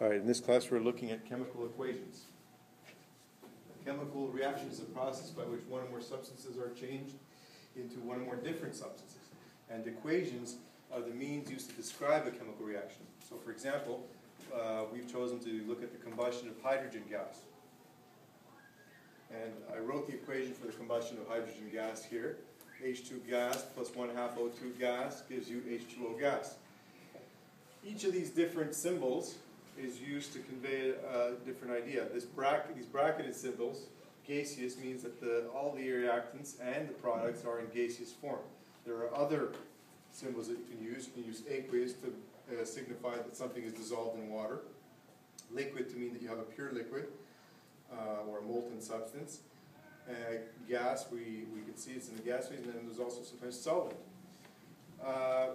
All right, in this class we're looking at chemical equations. A chemical reaction is a process by which one or more substances are changed into one or more different substances. And equations are the means used to describe a chemical reaction. So for example, we've chosen to look at the combustion of hydrogen gas. And I wrote the equation for the combustion of hydrogen gas here. H2 gas plus 1/2 O2 gas gives you H2O gas. Each of these different symbols is used to convey a different idea. These bracketed symbols, gaseous, means that all the reactants and the products are in gaseous form. There are other symbols that you can use. You can use aqueous to signify that something is dissolved in water. Liquid to mean that you have a pure liquid or a molten substance. Gas, we can see it's in the gas phase, and then there's also sometimes solvent.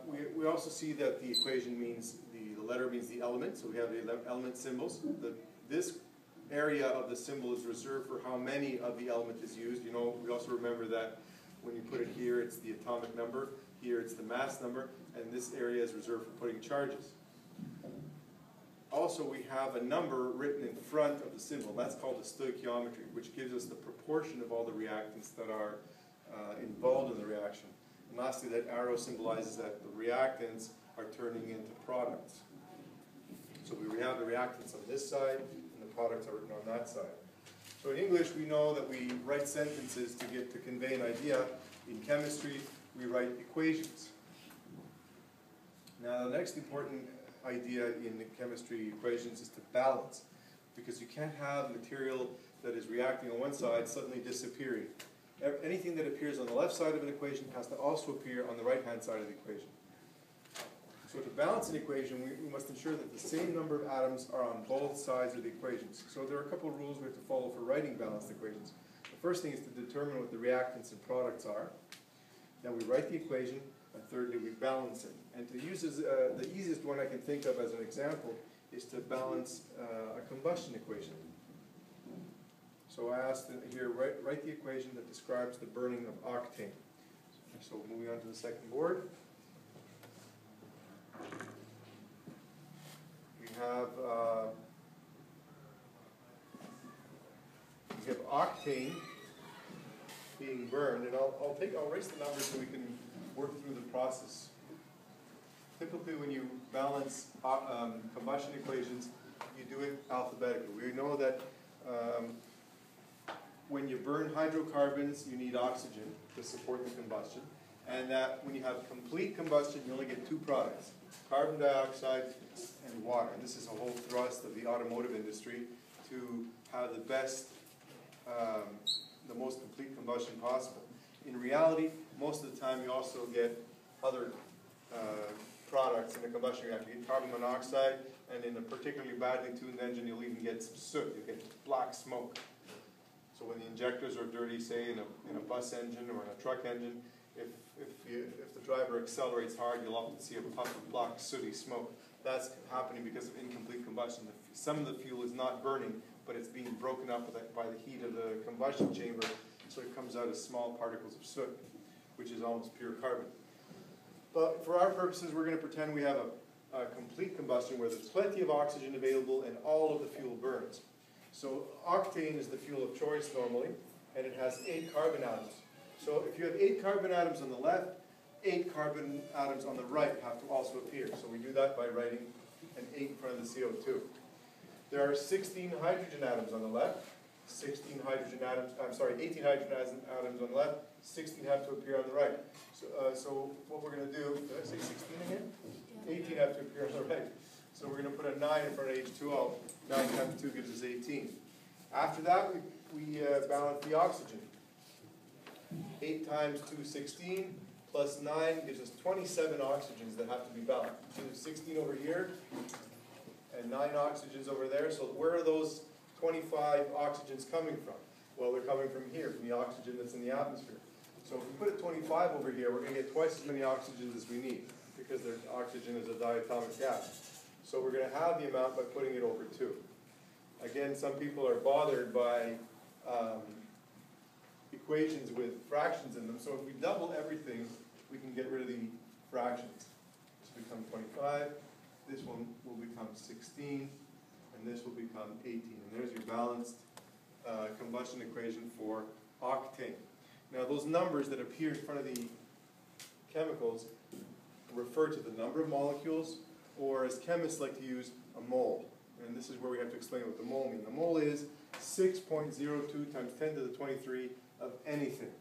We also see that the equation means, the letter means the element, so we have the element symbols. This area of the symbol is reserved for how many of the element is used. You know, we also remember that when you put it here, it's the atomic number, here it's the mass number, and this area is reserved for putting charges. Also, we have a number written in front of the symbol. That's called the stoichiometry, which gives us the proportion of all the reactants that are involved in the reaction. And lastly, that arrow symbolizes that the reactants are turning into products. So we have the reactants on this side, and the products are written on that side. So in English, we know that we write sentences to convey an idea. In chemistry, we write equations. Now, the next important idea in the chemistry equations is to balance, because you can't have material that is reacting on one side suddenly disappearing. Anything that appears on the left side of an equation has to also appear on the right-hand side of the equation. So to balance an equation, we must ensure that the same number of atoms are on both sides of the equations. So there are a couple of rules we have to follow for writing balanced equations. The first thing is to determine what the reactants and products are. Then we write the equation, and thirdly we balance it. And to use the easiest one I can think of as an example is to balance a combustion equation. So I asked here, write the equation that describes the burning of octane. So moving on to the second board. We have octane being burned, and I'll erase the numbers so we can work through the process. Typically, when you balance combustion equations, you do it alphabetically. We know that when you burn hydrocarbons, you need oxygen to support the combustion, and that when you have complete combustion, you only get two products, carbon dioxide and water. And this is a whole thrust of the automotive industry to have the best, the most complete combustion possible. In reality, most of the time you also get other products in a combustion reactor. You get carbon monoxide, and in a particularly badly tuned engine, you'll even get some soot. You get black smoke. So when the injectors are dirty, say in a bus engine or in a truck engine, if the driver accelerates hard, you'll often see a puff of black sooty smoke. That's happening because of incomplete combustion. Some of the fuel is not burning, but it's being broken up by the heat of the combustion chamber, so it comes out as small particles of soot, which is almost pure carbon. But for our purposes, we're going to pretend we have a complete combustion where there's plenty of oxygen available and all of the fuel burns. So octane is the fuel of choice normally, and it has 8 carbon atoms. So if you have 8 carbon atoms on the left, 8 carbon atoms on the right have to also appear. So we do that by writing an 8 in front of the CO2. There are 16 hydrogen atoms on the left, 18 hydrogen atoms on the left, 16 have to appear on the right. So what we're going to do, did I say 16 again? 18 have to appear on the right. So we're going to put a 9 in front of H2O. 9 times 2 gives us 18. After that, we balance the oxygen. 8 times 2 is 16, plus 9 gives us 27 oxygens that have to be balanced. So there's 16 over here, and 9 oxygens over there. So where are those 25 oxygens coming from? Well, they're coming from here, from the oxygen that's in the atmosphere. So if we put a 25 over here, we're going to get twice as many oxygens as we need, because oxygen is a diatomic gas. So we're going to have the amount by putting it over 2. Again, some people are bothered by equations with fractions in them. So if we double everything, we can get rid of the fractions. This will become 25. This one will become 16. and this will become 18. And there's your balanced combustion equation for octane. Now those numbers that appear in front of the chemicals refer to the number of molecules, or as chemists like to use, a mole. And this is where we have to explain what the mole means. The mole is 6.02 times 10 to the 23 of anything.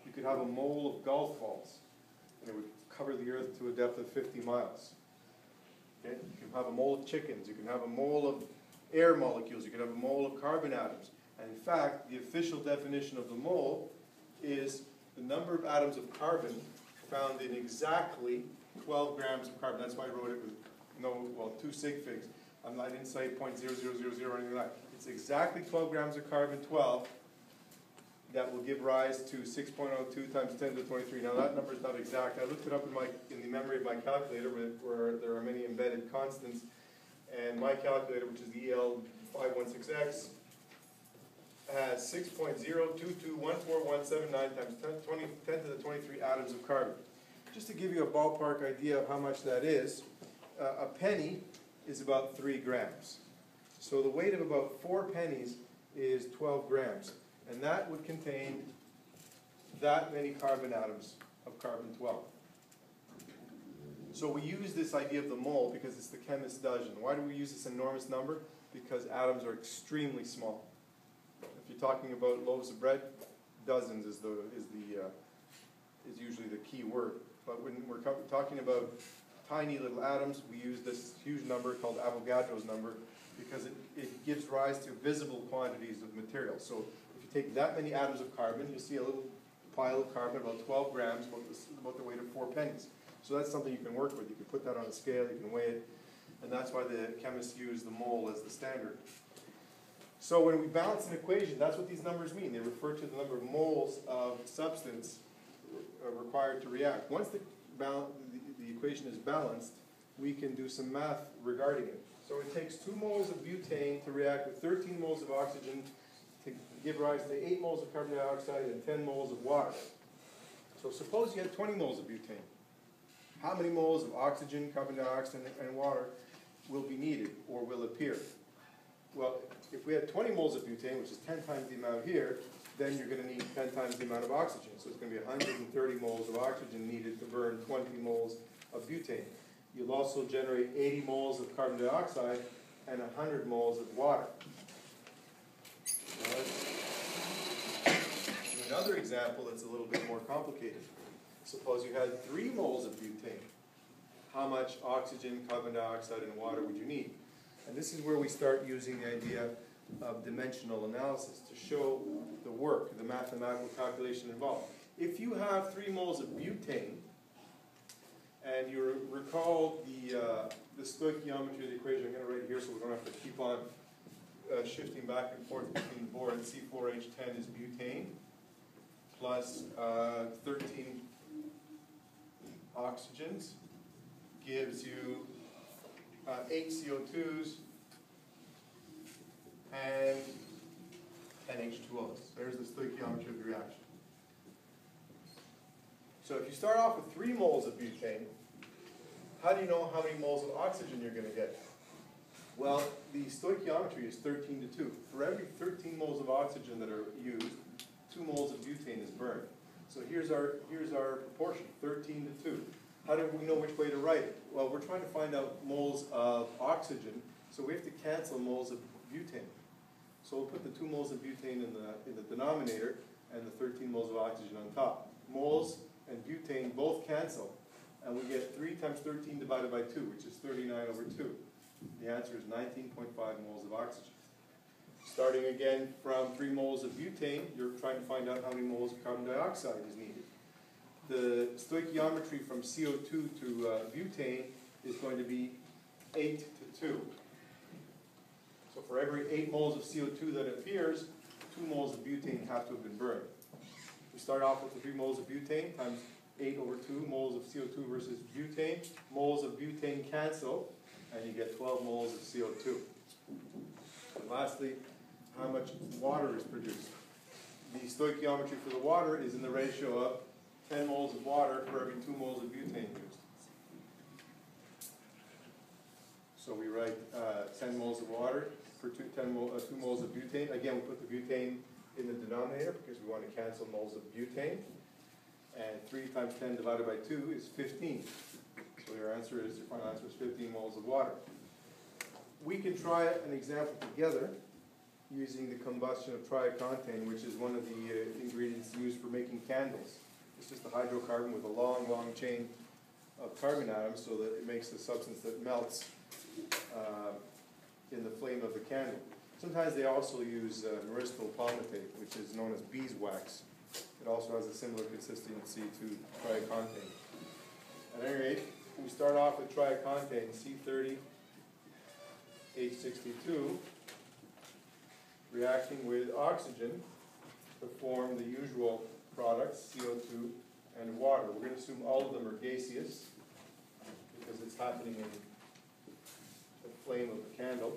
You could have a mole of golf balls, and it would cover the earth to a depth of 50 miles. Okay? You can have a mole of chickens. You can have a mole of air molecules. You can have a mole of carbon atoms. And in fact, the official definition of the mole is the number of atoms of carbon found in exactly 12 grams of carbon. That's why I wrote it with 2 sig figs. I didn't say 0.0000 or anything like that. It's exactly 12 grams of carbon, 12, that will give rise to 6.02 times 10 to the 23. Now that number is not exact. I looked it up in the memory of my calculator where there are many embedded constants. And my calculator, which is the EL516X, has 6.0221417 times 10 to the 23 atoms of carbon. Just to give you a ballpark idea of how much that is, a penny is about 3 grams. So the weight of about 4 pennies is 12 grams. And that would contain that many carbon atoms of carbon-12. So we use this idea of the mole because it's the chemist's dozen. Why do we use this enormous number? Because atoms are extremely small. If you're talking about loaves of bread, dozens is usually the key word. But when we're talking about tiny little atoms, we use this huge number called Avogadro's number because it gives rise to visible quantities of material. So if you take that many atoms of carbon, you'll see a little pile of carbon, about 12 grams, about the weight of 4 pennies. So that's something you can work with. You can put that on a scale, you can weigh it, and that's why the chemists use the mole as the standard. So when we balance an equation, that's what these numbers mean. They refer to the number of moles of substance required to react. Once the equation is balanced, we can do some math regarding it. So it takes 2 moles of butane to react with 13 moles of oxygen to give rise to 8 moles of carbon dioxide and 10 moles of water. So suppose you had 20 moles of butane. How many moles of oxygen, carbon dioxide, and water will be needed or will appear? Well, if we had 20 moles of butane, which is 10 times the amount here, then you're going to need 10 times the amount of oxygen. So it's going to be 130 moles of oxygen needed to burn 20 moles of butane. You'll also generate 80 moles of carbon dioxide and 100 moles of water. Another example that's a little bit more complicated. Suppose you had 3 moles of butane. How much oxygen, carbon dioxide, and water would you need? And this is where we start using the idea of dimensional analysis to show the work, the mathematical calculation involved. If you have 3 moles of butane, and you recall the stoichiometry of the equation, I'm going to write here so we don't have to keep on shifting back and forth between the board. C4H10 is butane plus 13 oxygens gives you 8 CO2s and 10 H2Os. There's the stoichiometry of the reaction. So if you start off with 3 moles of butane, how do you know how many moles of oxygen you're going to get? Well, the stoichiometry is 13 to 2. For every 13 moles of oxygen that are used, 2 moles of butane is burned. So here's our proportion, 13 to 2. How do we know which way to write it? Well, we're trying to find out moles of oxygen, so we have to cancel moles of butane. So we'll put the 2 moles of butane in the denominator and the 13 moles of oxygen on top. Moles and butane both cancel, and we get 3 times 13 divided by 2, which is 39 over 2. The answer is 19.5 moles of oxygen. Starting again from 3 moles of butane, you're trying to find out how many moles of carbon dioxide is needed. The stoichiometry from CO2 to butane is going to be 8 to 2. So for every 8 moles of CO2 that appears, 2 moles of butane have to have been burned. We start off with the 3 moles of butane times 8 over 2 moles of CO2 versus butane. Moles of butane cancel, and you get 12 moles of CO2. And lastly, how much water is produced. The stoichiometry for the water is in the ratio of 10 moles of water for every 2 moles of butane used. So we write 10 moles of water for 2 moles of butane. Again, we put the butane in the denominator because we want to cancel moles of butane. And 3 times 10 divided by 2 is 15. So your final answer is 15 moles of water. We can try an example together using the combustion of trioxane, which is one of the ingredients used for making candles. It's just a hydrocarbon with a long, long chain of carbon atoms so that it makes the substance that melts in the flame of the candle. Sometimes they also use myristoyl palmitate, which is known as beeswax. It also has a similar consistency to trioxane. At any rate, we start off with trioxane, C30H62, reacting with oxygen to form the usual products, CO2 and water. We're going to assume all of them are gaseous because it's happening in the flame of the candle.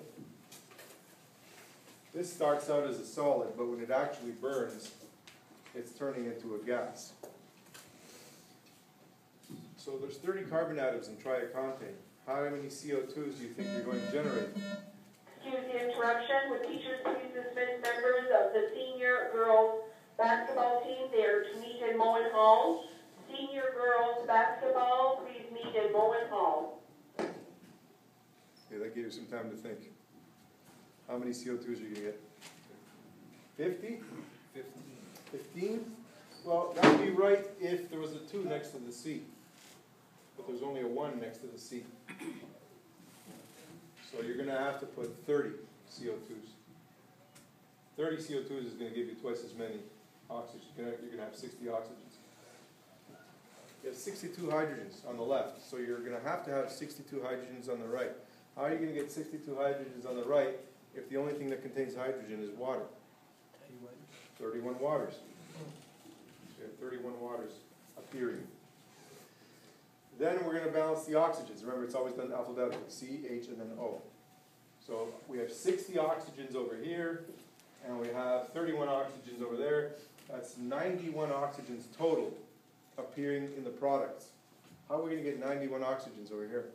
This starts out as a solid, but when it actually burns, it's turning into a gas. So there's 30 carbon atoms in trioxane. How many CO2s do you think you're going to generate? Excuse the interruption. Would teachers please dismiss members of the senior girls basketball team? They are to meet in Moen Hall. Senior girls basketball, please meet in Moen Hall. Okay, that gave you some time to think. How many CO2s are you going to get? 50? 15? Well, that would be right if there was a 2 next to the C. But there's only a 1 next to the C. So you're going to have to put 30 CO2s. 30 CO2s is going to give you twice as many oxygens. You're going to have 60 oxygens. You have 62 hydrogens on the left, so you're going to have 62 hydrogens on the right. How are you going to get 62 hydrogens on the right if the only thing that contains hydrogen is water? 31 waters. So you have 31 waters appearing. Then we're going to balance the oxygens. Remember, it's always done alphabetically. C, H, and then O. So we have 60 oxygens over here, and we have 31 oxygens over there. That's 91 oxygens total appearing in the products. How are we going to get 91 oxygens over here?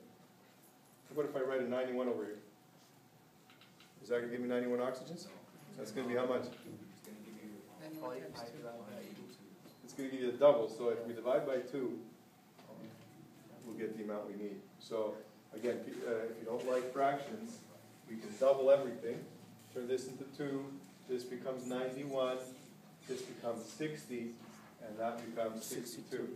What if I write a 91 over here? Is that going to give me 91 oxygens? That's going to be how much? It's going to give you the double. So if we divide by 2, we'll get the amount we need. So again, if you don't like fractions, we can double everything. Turn this into 2. This becomes 91. This becomes 60. And that becomes 62.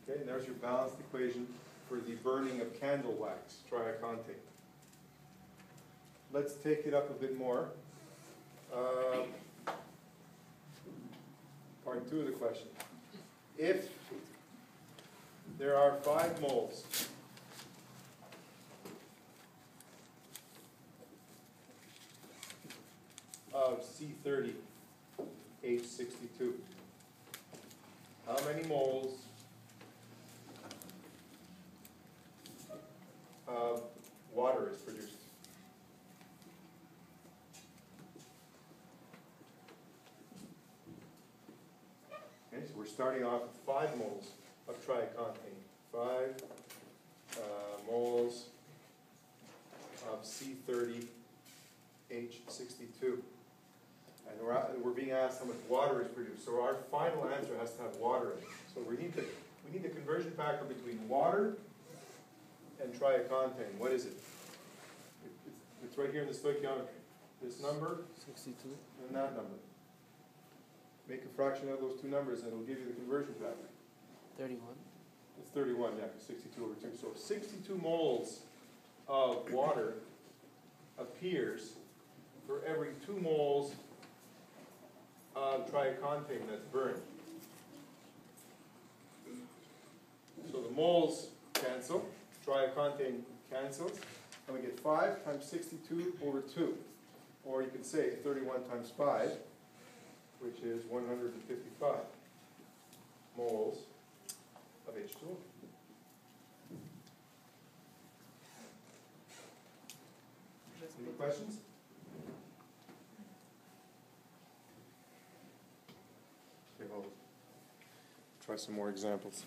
Okay, and there's your balanced equation for the burning of candle wax, trioxane. Let's take it up a bit more. Part 2 of the question. If there are 5 moles of C30H62, how many moles of water is produced? Okay, so we're starting off with 5 moles of trioxane. 5 moles of C30H62. And we're being asked how much water is produced. So our final answer has to have water in it. So we need the conversion factor between water and trioxane. What is it? It's right here in the stoichiometry. This number 62 and that number. Make a fraction of those 2 numbers and it'll give you the conversion factor. 31. It's 31, yeah, 62 over 2. So 62 moles of water appears for every 2 moles of trioxane that's burned. So the moles cancel, trioxane cancels, and we get 5 times 62 over 2. Or you could say 31 times 5, which is 155 moles of H2O. Any questions? Okay, well, try some more examples.